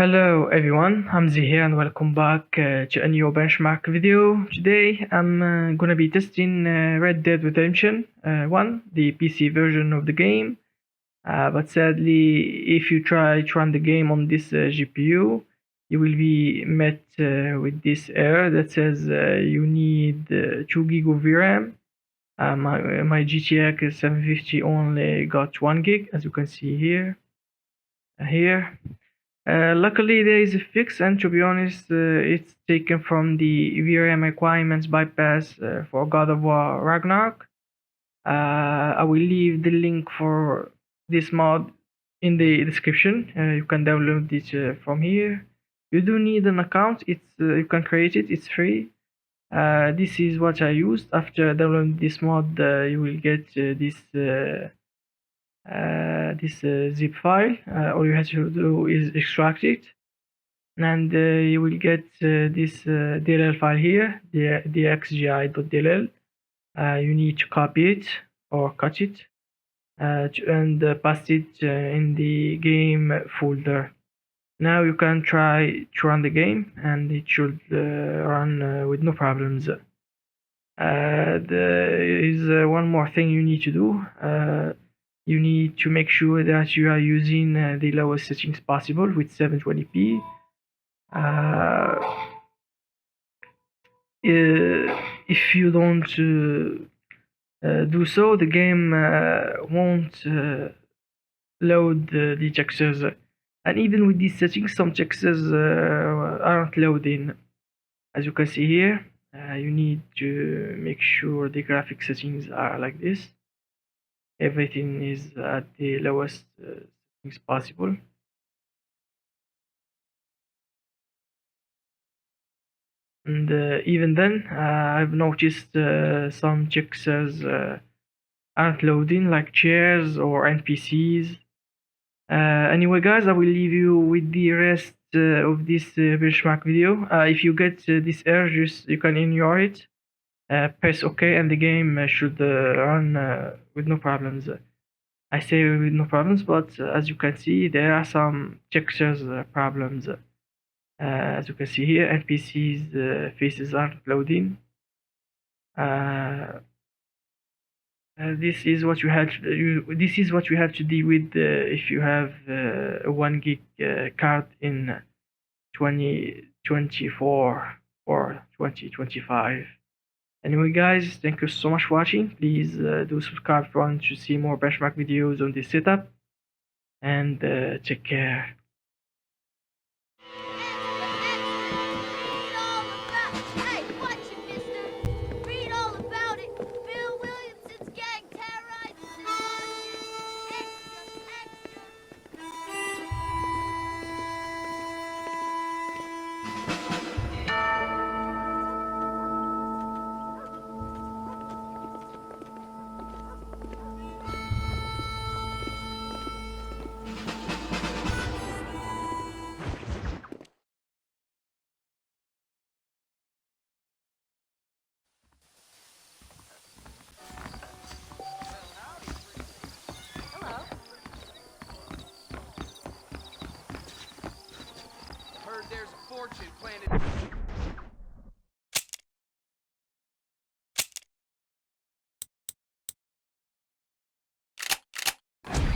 Hello everyone, Hamzi here and welcome back to a new benchmark video. Today I'm gonna be testing Red Dead Redemption 1, the PC version of the game. But sadly, if you try to run the game on this GPU, you will be met with this error that says you need 2GB of VRAM. My GTX 750 only got 1GB, as you can see here. Luckily there is a fix, and to be honest it's taken from the VRAM requirements bypass for God of War Ragnarok. I will leave the link for this mod in the description. You can download it from here. You do need an account. You can create it, it's free. This is what I used. After downloading this mod you will get this zip file. All you have to do is extract it, and you will get this DLL file here, the xgi.dll. You need to copy it or cut it and paste it in the game folder. Now you can try to run the game, and it should run with no problems. There is one more thing you need to do. You need to make sure that you are using the lowest settings possible with 720p. If you don't do so, the game won't load the textures, and even with these settings some textures aren't loading. As you can see here, you need to make sure the graphic settings are like this. Everything is at the lowest settings possible. And even then, I've noticed some textures aren't loading, like chairs or NPCs. Anyway guys, I will leave you with the rest of this benchmark video. If you get this error, you can ignore it. Press OK and the game should run with no problems. I say with no problems, but as you can see there are some textures problems. As you can see here, NPCs faces aren't loading. This is what you have to deal with if you have a 1GB card in 2024 or 2025. Anyway guys, thank you so much for watching. Please do subscribe if you want to see more benchmark videos on this setup, and take care. There's a fortune planted.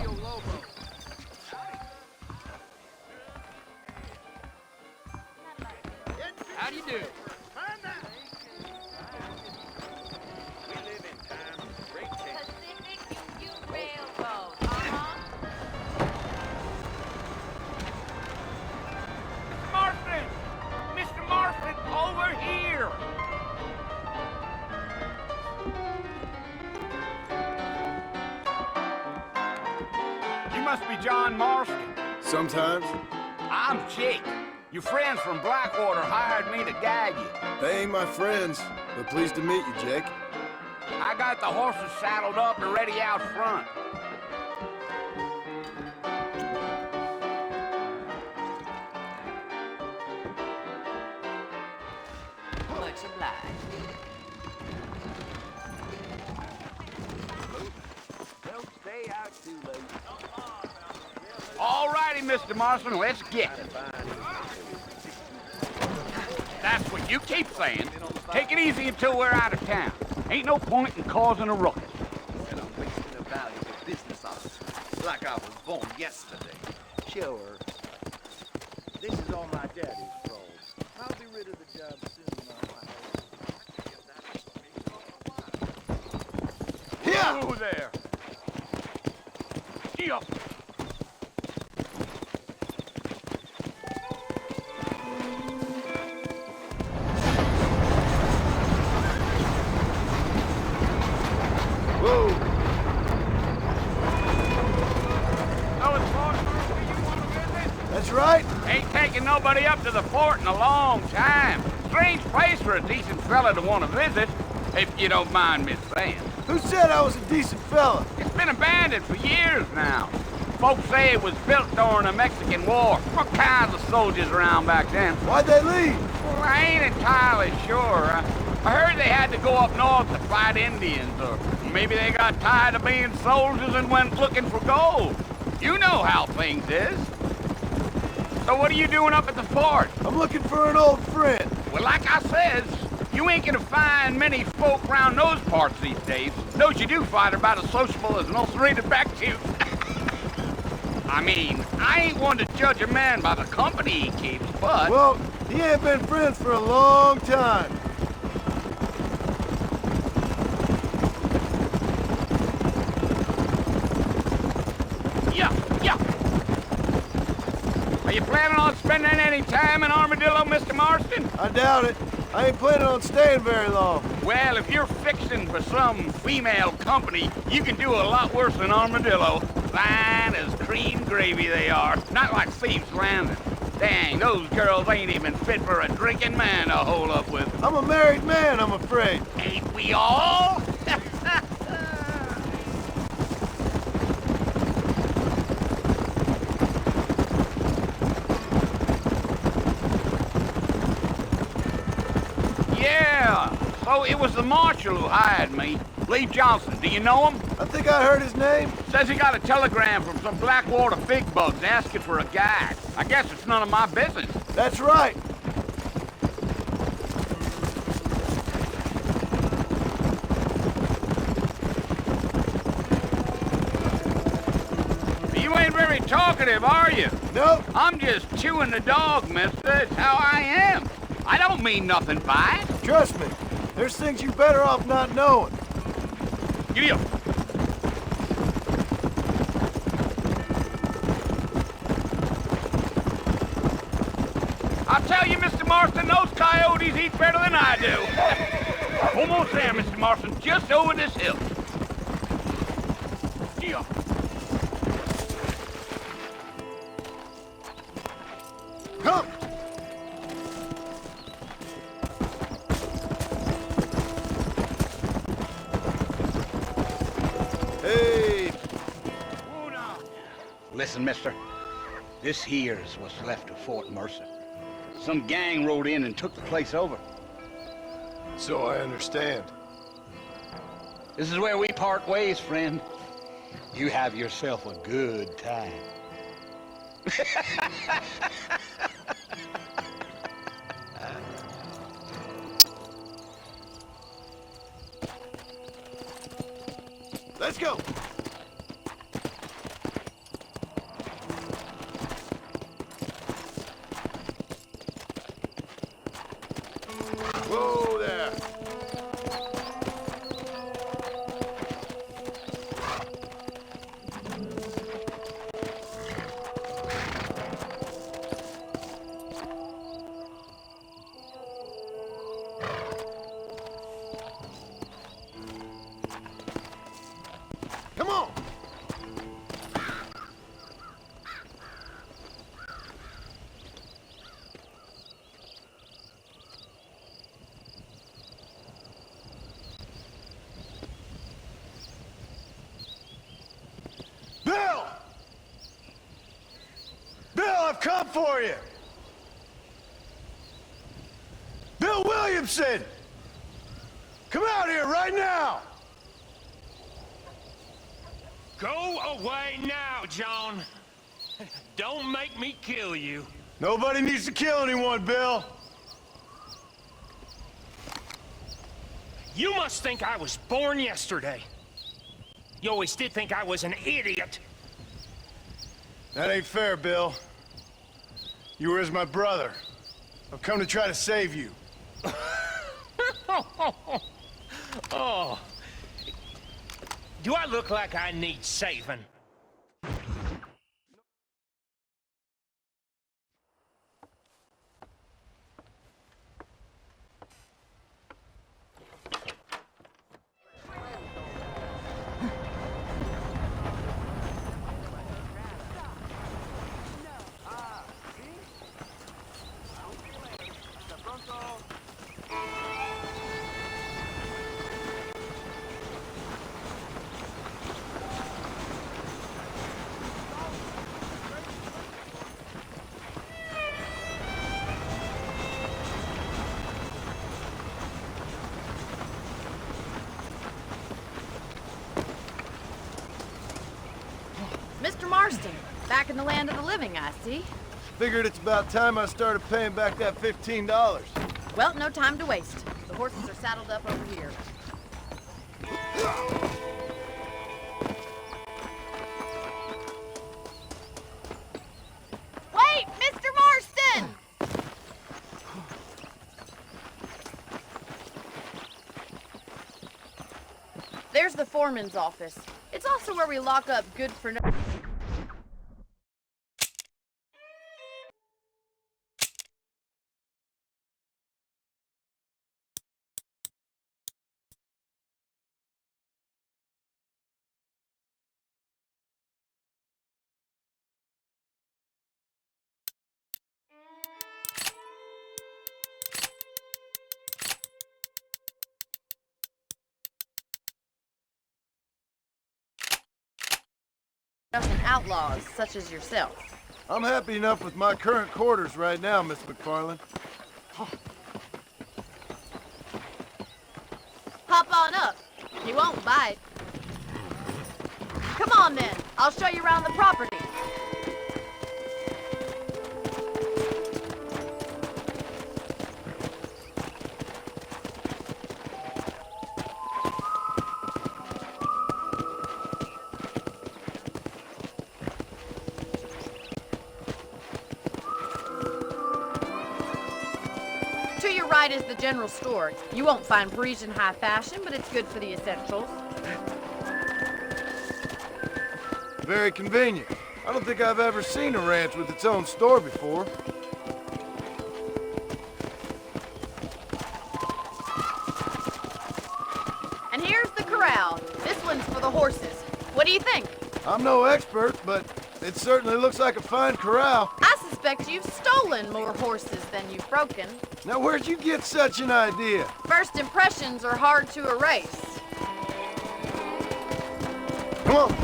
Rio Lobo. How do you do? We live in time. Great change. Pacific Union Railroad. Mr. Marfin, over here! You must be John Marston. Sometimes. I'm Jake. Your friends from Blackwater hired me to guide you. They ain't my friends, but pleased to meet you, Jake. I got the horses saddled up and ready out front. Much obliged. Don't stay out too late. All righty, Mr. Marston, let's get it. That's what you keep saying. Take it easy until we're out of town. Ain't no point in causing a ruckus. And I'm wasting a valuable business officer like I was born yesterday. Sure. This is all my daddy's fault. I'll be rid of the job soon, Yeah! Whoa there! Yeah. Whoa! That's right. Ain't taking nobody up to the fort in a long time. Strange place for a decent fella to want to visit, if you don't mind me saying. Who said I was a decent fella? It's been abandoned for years now. Folks say it was built during the Mexican War. What kinds of soldiers around back then? Why'd they leave? Well, I ain't entirely sure. I heard they had to go up north to fight Indians, or maybe they got tired of being soldiers and went looking for gold. You know how things is. So what are you doing up at the fort? I'm looking for an old friend. Well, like I says, you ain't gonna find many folk around those parts these days. Those you do find are about as sociable as an ulcerated back tooth. I mean, I ain't one to judge a man by the company he keeps, but... Well, he ain't been friends for a long time. Yeah. Are you planning on spending any time in Armadillo, Mr. Marston? I doubt it. I ain't planning on staying very long. Well, if you're fixing for some female company, you can do a lot worse than Armadillo. Fine as cream gravy they are. Not like Thieves Landing. Dang, those girls ain't even fit for a drinking man to hole up with. I'm a married man, I'm afraid. Ain't we all? Yeah, so it was the marshal who hired me. Lee Johnson, do you know him? I think I heard his name. Says he got a telegram from some Blackwater big bugs asking for a guide. I guess it's none of my business. That's right. You ain't very talkative, are you? Nope. I'm just chewing the dog, mister. It's how I am. I don't mean nothing by it. Trust me. There's things you're better off not knowing. Giddy up. I'll tell you, Mr. Marston, those coyotes eat better than I do. Almost there, Mr. Marston, just over this hill. Giddy up. Come! Hey! Listen, mister. This here's what's left of Fort Mercer. Some gang rode in and took the place over. So I understand. This is where we part ways, friend. You have yourself a good time. Let's go! Whoa there! Come on! Bill! Bill, I've come for you! Bill Williamson! Come out here right now! Go away now, John. Don't make me kill you. Nobody needs to kill anyone, Bill. You must think I was born yesterday. You always did think I was an idiot. That ain't fair, Bill. You were as my brother. I've come to try to save you. Oh. Do I look like I need saving? Mr. Marston, back in the land of the living, I see. Figured it's about time I started paying back that $15. Well, no time to waste. The horses are saddled up over here. Wait, Mr. Marston! There's the foreman's office. It's also where we lock up good for no... and outlaws such as yourself. I'm happy enough with my current quarters right now, Miss McFarland. Hop on up. You won't bite. Come on then. I'll show you around the property. To your right is the general store. You won't find Parisian high fashion, but it's good for the essentials. Very convenient. I don't think I've ever seen a ranch with its own store before. And here's the corral. This one's for the horses. What do you think? I'm no expert, but it certainly looks like a fine corral. I suspect you've stolen more horses than you've broken. Now, where'd you get such an idea? First impressions are hard to erase. Come on.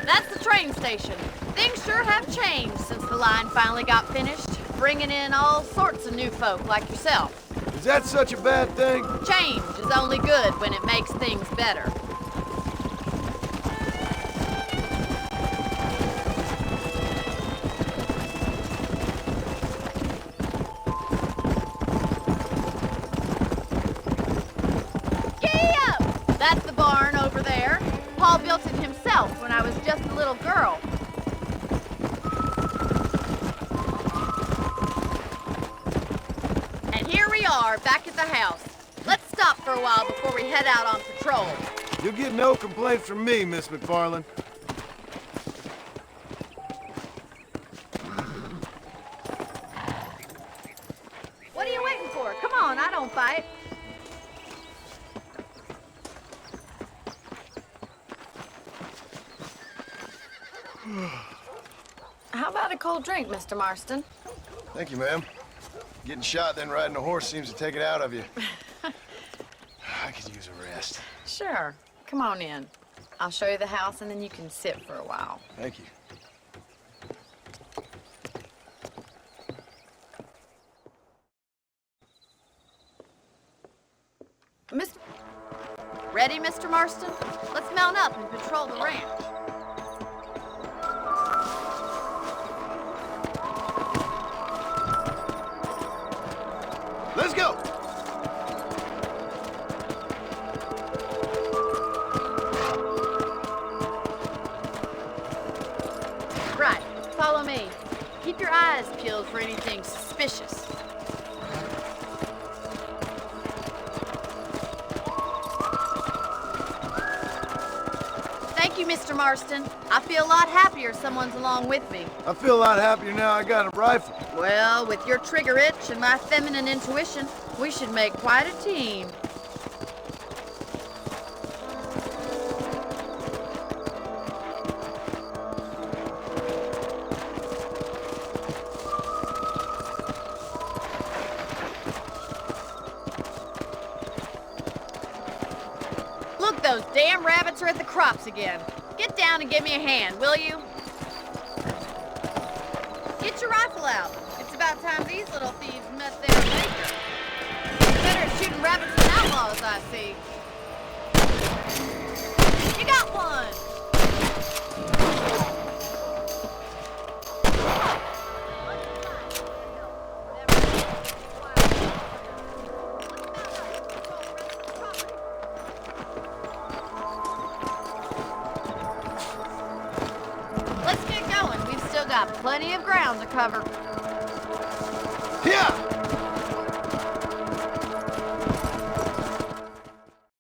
That's the train station. Things sure have changed since the line finally got finished, bringing in all sorts of new folk like yourself. Is that such a bad thing? Change is only good when it makes things better. That's the barn over there. Paul built it himself when I was just a little girl. And here we are, back at the house. Let's stop for a while before we head out on patrol. You'll get no complaints from me, Miss McFarland. What are you waiting for? Come on, I don't fight. How about a cold drink, Mr. Marston? Thank you, ma'am. Getting shot, then riding a horse seems to take it out of you. I could use a rest. Sure. Come on in. I'll show you the house, and then you can sit for a while. Thank you. Ready, Mr. Marston? Let's mount up and patrol the ranch. me. Keep your eyes peeled for anything suspicious. Thank you, Mr. Marston. I feel a lot happier someone's along with me. I feel a lot happier now I got a rifle. Well, with your trigger itch and my feminine intuition, we should make quite a team. Look, those damn rabbits are at the crops again. Get down and give me a hand, will you? Get your rifle out. It's about time these little thieves met their maker. Better at shooting rabbits than outlaws, I see. You got one! Let's get going. We've still got plenty of ground to cover. Yeah!